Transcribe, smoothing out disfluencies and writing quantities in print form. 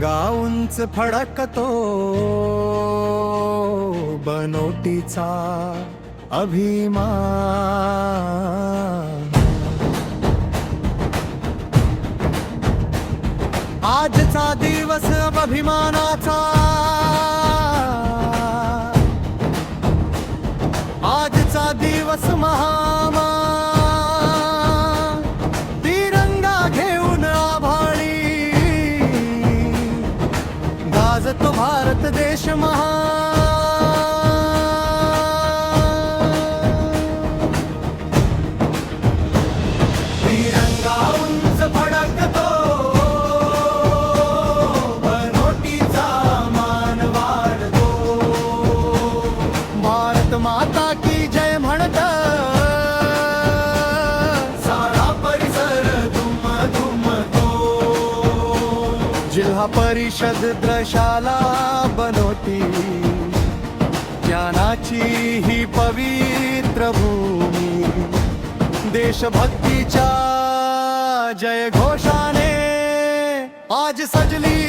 तिरंगा उंच फडकतो बनोटीचा अभिमान। आजचा दिवस अभिमानाचा, आजचा दिवस महामान। तिरंगा घेऊन आभाळी गाजतो भारत देश तिरंगा उंच फडकतो बनोटीचा मान वाढतो। भारत माता की जय म्हणत सारा परिसर धुमधुमतो। जिल्हा परिषद द्रशाला बनोटी, ज्ञानाची ही पवित्र भूमी। देशभक्तीच्या जय घोषाने आज सजली